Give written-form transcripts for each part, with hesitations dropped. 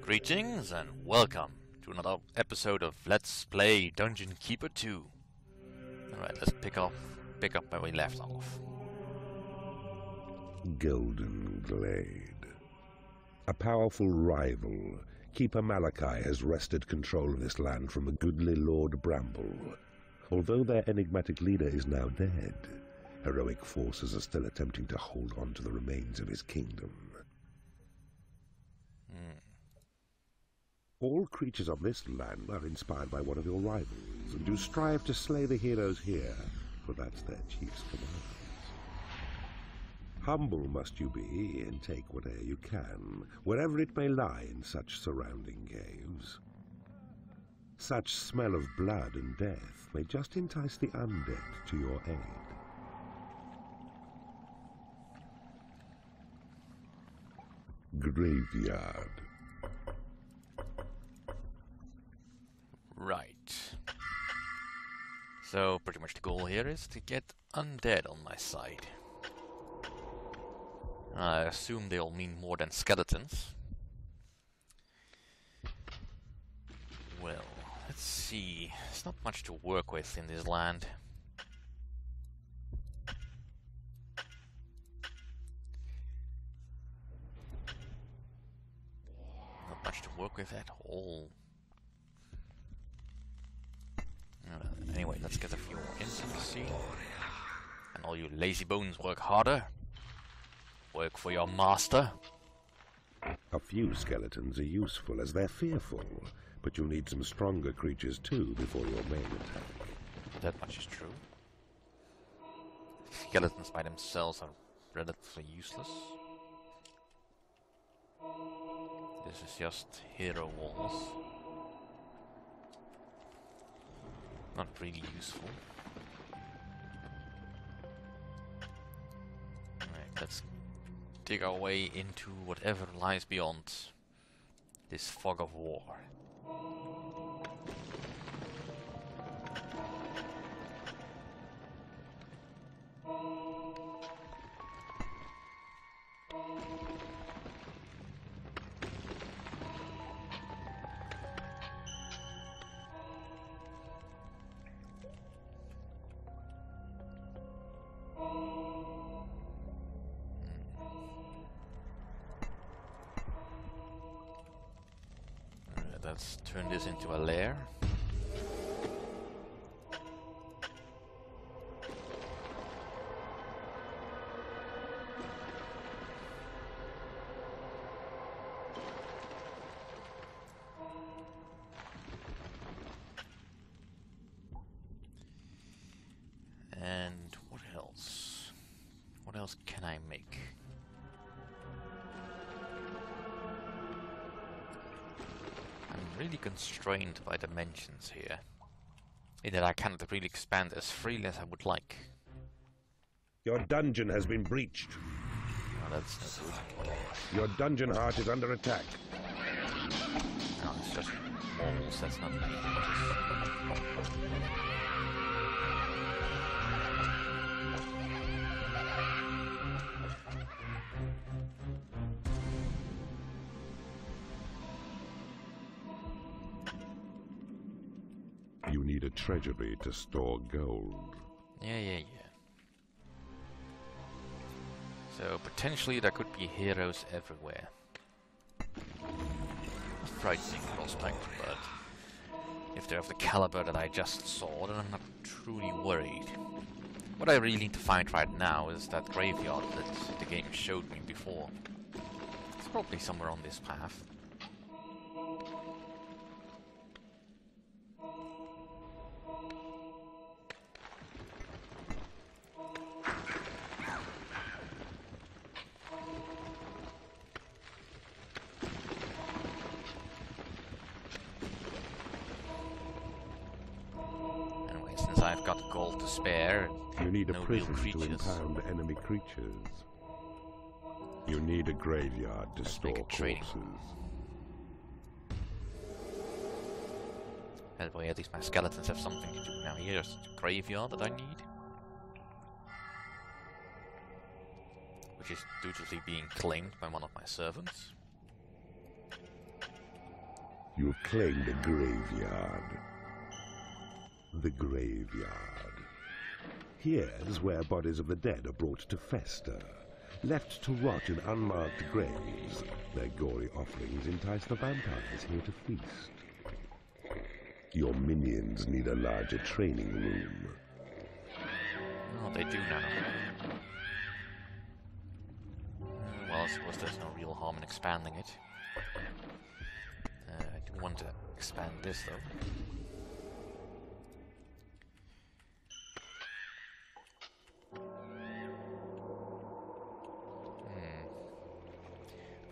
Greetings and welcome to another episode of Let's Play Dungeon Keeper 2. Alright, let's pick up where we left off. Goldenglade. A powerful rival, Keeper Malachi has wrested control of this land from the goodly Lord Bramble. Although their enigmatic leader is now dead, heroic forces are still attempting to hold on to the remains of his kingdom. All creatures of this land are inspired by one of your rivals, and do strive to slay the heroes here, for that's their chief's commands. Humble must you be, and take whatever you can, wherever it may lie in such surrounding caves. Such smell of blood and death may just entice the undead to your aid. Graveyard. Right. So, pretty much the goal here is to get undead on my side. I assume they'll mean more than skeletons. Well, let's see. There's not much to work with in this land. Not much to work with at all. Anyway, let's get a few more intimacy. And all you lazy bones, work harder. Work for your master. A few skeletons are useful as they're fearful, but you'll need some stronger creatures too before your main attack. That much is true. Skeletons by themselves are relatively useless. This is just hero walls. Not really useful. Alright, let's dig our way into whatever lies beyond this fog of war. Let's turn this into a lair. And what else? What else can I make? Really constrained by dimensions here, in that I cannot really expand as freely as I would like. Your dungeon has been breached. Oh, that's not good. Your dungeon heart is under attack. No, it's just walls, that's not me. You need a treasury to store gold. Yeah. So potentially there could be heroes everywhere. A frightening prospect, but if they're of the caliber that I just saw, then I'm not truly worried. What I really need to find right now is that graveyard that the game showed me before. It's probably somewhere on this path. I've got gold to spare. You need no a prison real to impound enemy creatures. You need a graveyard to store corpses. Anyway, at least my skeletons have something to do now. Here's the graveyard that I need. which is dutifully being claimed by one of my servants. You've claimed a graveyard. The graveyard. Here's where bodies of the dead are brought to fester, left to rot in unmarked graves. Their gory offerings entice the vampires here to feast. Your minions need a larger training room. Oh, they do now. Well, I suppose there's no real harm in expanding it. I do want to expand this, though.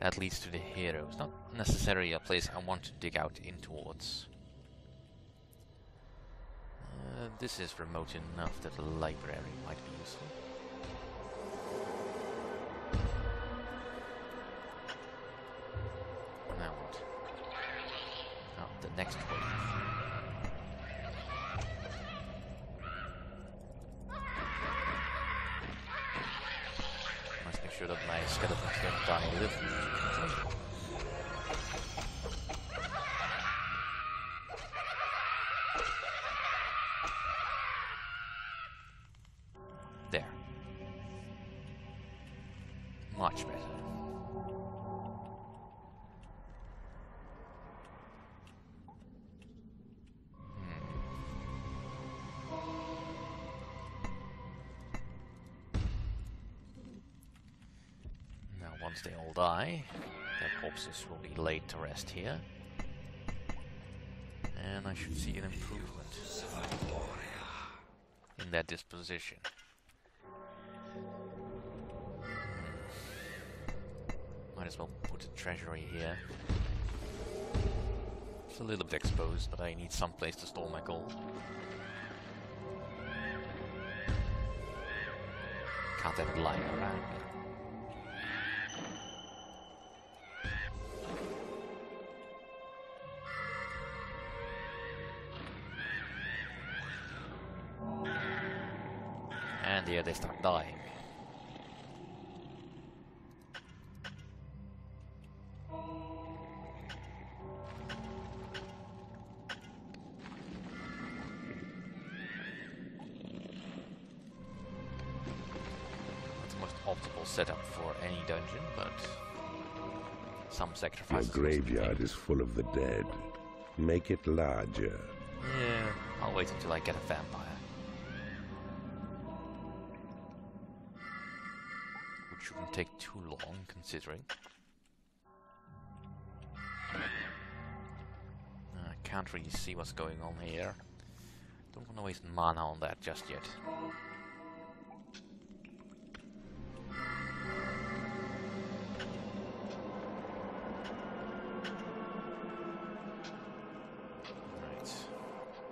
That leads to the heroes. Not necessarily a place I want to dig out in towards. This is remote enough that a library might be useful. Now what? Oh, the next wave. Must make sure that my skeletons don't die and live. There. Much better. Now once they all die, their corpses will be laid to rest here. And I should see an improvement in their disposition. Might as well put a treasury here. It's a little bit exposed, but I need some place to store my gold. Can't have it lying around. And here they start dying. Optimal setup for any dungeon, but some sacrifices. Your graveyard is full of the dead. Make it larger. Yeah, I'll wait until I get a vampire. Which shouldn't take too long, considering. I can't really see what's going on here. Don't want to waste mana on that just yet.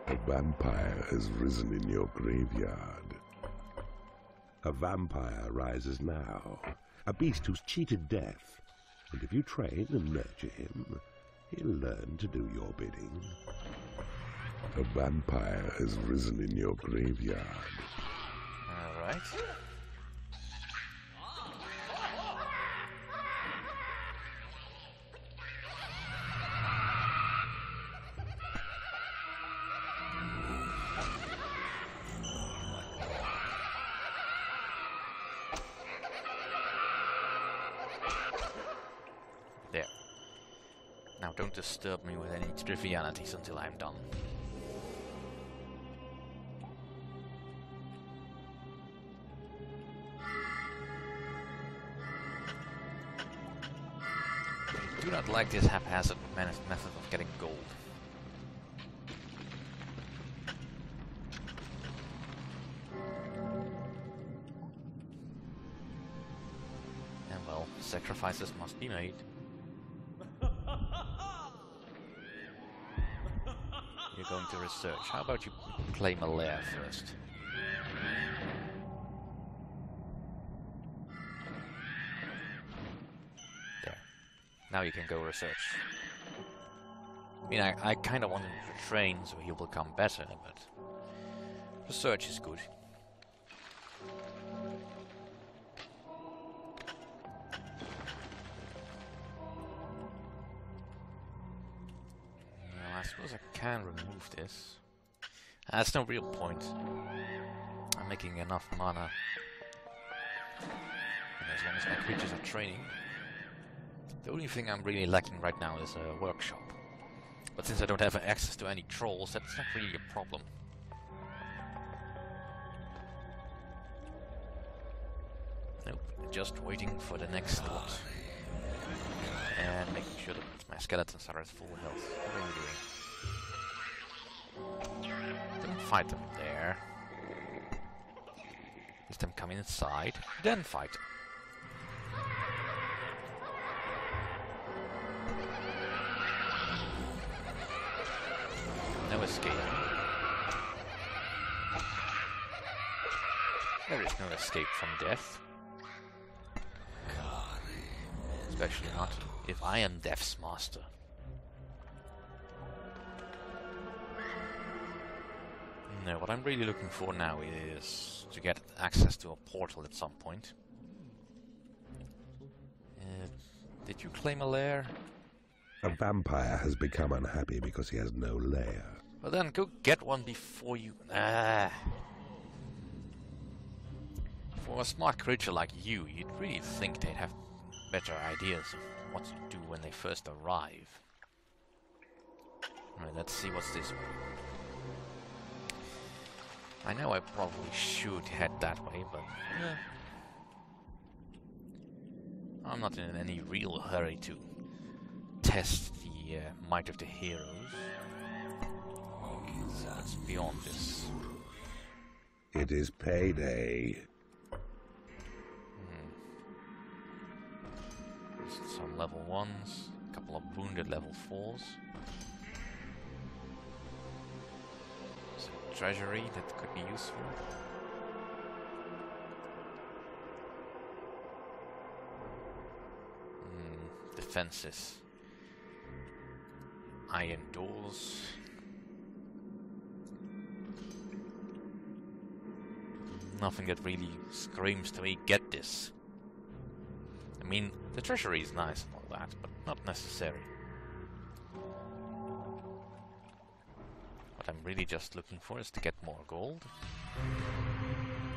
A vampire has risen in your graveyard. A vampire rises now. A beast who's cheated death. And if you train and nurture him, he'll learn to do your bidding. A vampire has risen in your graveyard. Alright. There. Now don't disturb me with any trivialities until I'm done. I do not like this haphazard method of getting gold. And well, sacrifices must be made. You're going to research. How about you claim a lair first? There. Now you can go research. I mean, I kind of want him to train so he will become better, but research is good. suppose I can remove this. That's no real point. I'm making enough mana. And as long as my creatures are training. The only thing I'm really lacking right now is a workshop. But since I don't have access to any trolls, that's not really a problem. Nope, just waiting for the next slot. And making sure that my skeletons are at full health. What are you doing? Don't fight them there. Let them come inside, then fight them. No escape. There is no escape from death. Especially not if I am Death's master. No, what I'm really looking for now is to get access to a portal at some point. Did you claim a lair? A vampire has become unhappy because he has no lair. Well then, go get one before you... For a smart creature like you, you'd really think they'd have better ideas of what to do when they first arrive. Alright, let's see what's this way. I know I probably should head that way, but... I'm not in any real hurry to test the might of the heroes. So let's beyond this. It is payday. Some level 1s, a couple of wounded level 4s. Some treasury that could be useful. Defenses. Iron doors. Nothing that really screams to me, get this. I mean, the treasury is nice and all that, but not necessary. What I'm really just looking for is to get more gold.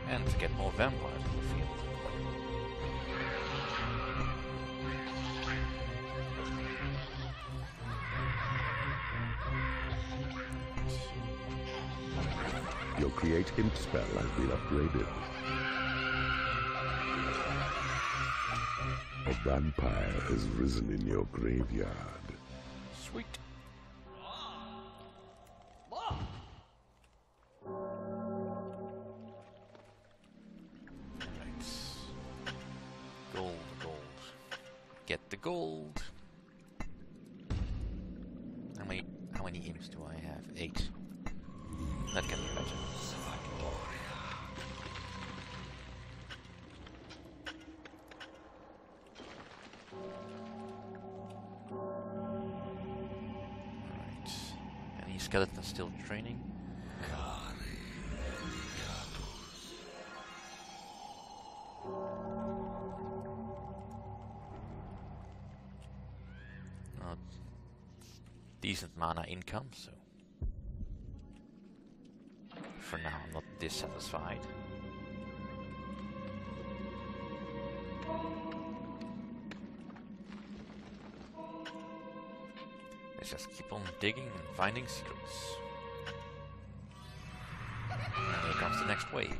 And to get more vampires in the field. Your create imp spell has been upgraded. A vampire has risen in your graveyard. Sweet. Alright. Gold, gold. Get the gold. How many imps do I have? 8. That can be better. Alright. Any skeletons still training? Not decent mana income, so for now I'm not dissatisfied. Let's just keep on digging and finding secrets. And here comes the next wave.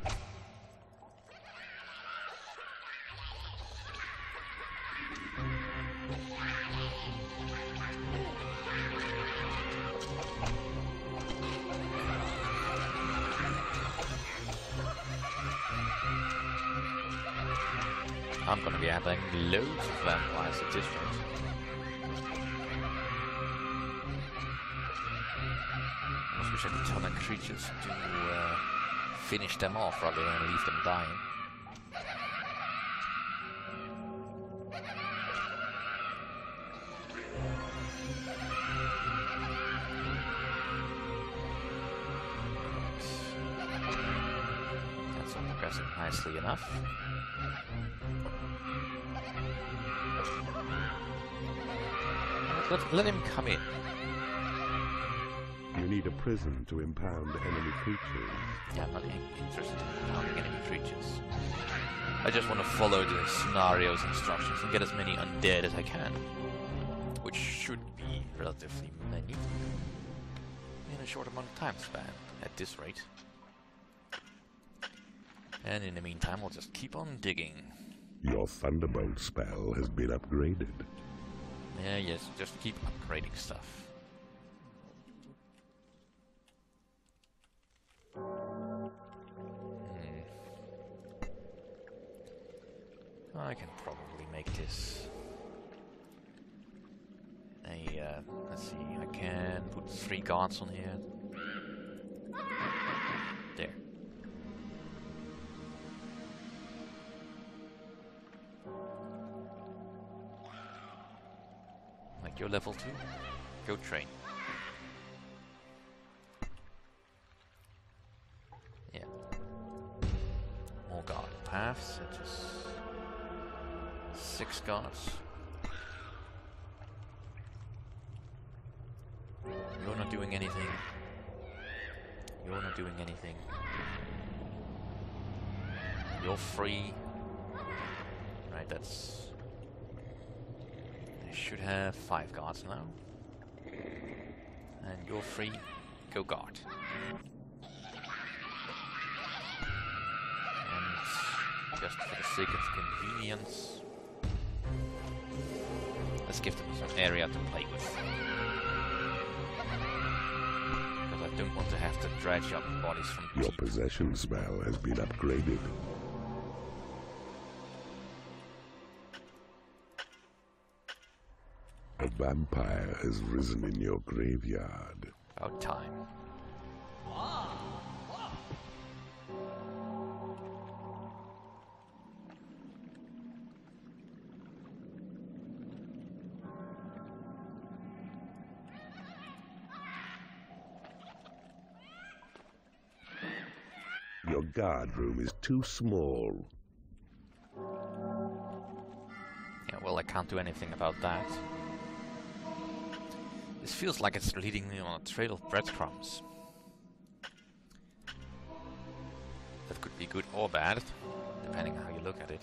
I'm gonna be having loads of vampires at this rate. I wish I could tell my creatures to finish them off rather than leave them dying. That's all progressing nicely enough. Let him come in. You need a prison to impound enemy creatures. Yeah, I'm not interested in impounding enemy creatures. I just want to follow the scenario's instructions and get as many undead as I can. Which should be relatively many in a short amount of time span, at this rate. And in the meantime, I'll just keep on digging. Your Thunderbolt spell has been upgraded. Yeah, yes, just keep upgrading stuff. I can probably make this. Let's see, I can put 3 guards on here. There. Like you're level 2. Go train. Yeah. More guard paths, it is 6 guards. You're not doing anything. You're not doing anything. You're free. Right, that's... I should have 5 guards now. And you're free. Go guard. And just for the sake of convenience, let's give them some area to play with. Because I don't want to have to dredge up bodies from Your deep. possession spell has been upgraded. A vampire has risen in your graveyard. About time. Your guard room is too small. Yeah, well, I can't do anything about that. This feels like it's leading me on a trail of breadcrumbs. That could be good or bad, depending on how you look at it.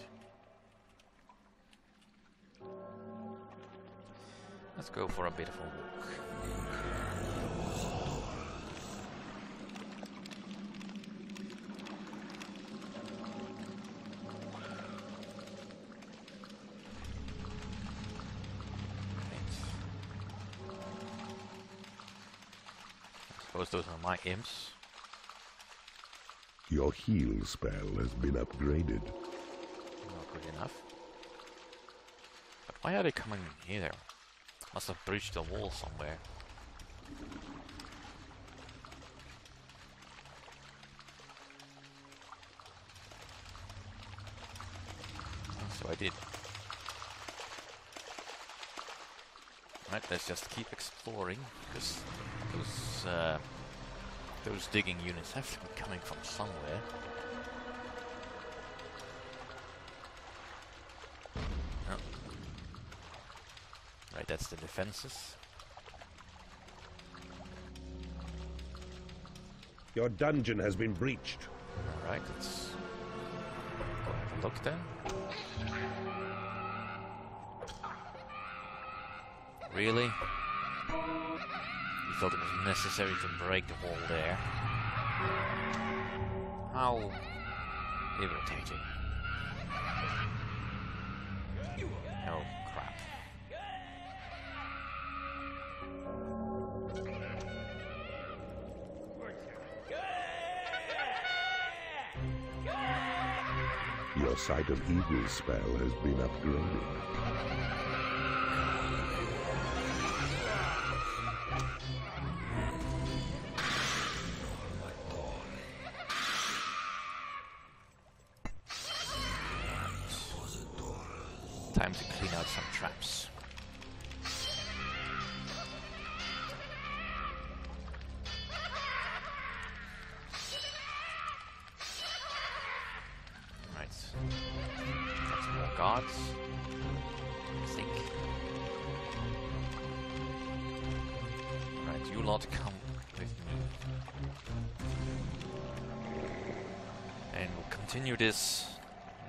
Let's go for a bit of a walk. Suppose those are my imps. Your heal spell has been upgraded. Not good enough. But why are they coming here? Must have breached the wall somewhere. So I did. Right, let's just keep exploring, because those digging units have to be coming from somewhere. Oh. Right, that's the defenses. Your dungeon has been breached. Alright, let's go have a look then. Really? You felt it was necessary to break the wall there? How irritating. Oh, crap. Your Sight of Evil spell has been upgraded. Time to clean out some traps. Right. That's more guards, I think. Right, you lot come with me. And we'll continue this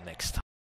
next time.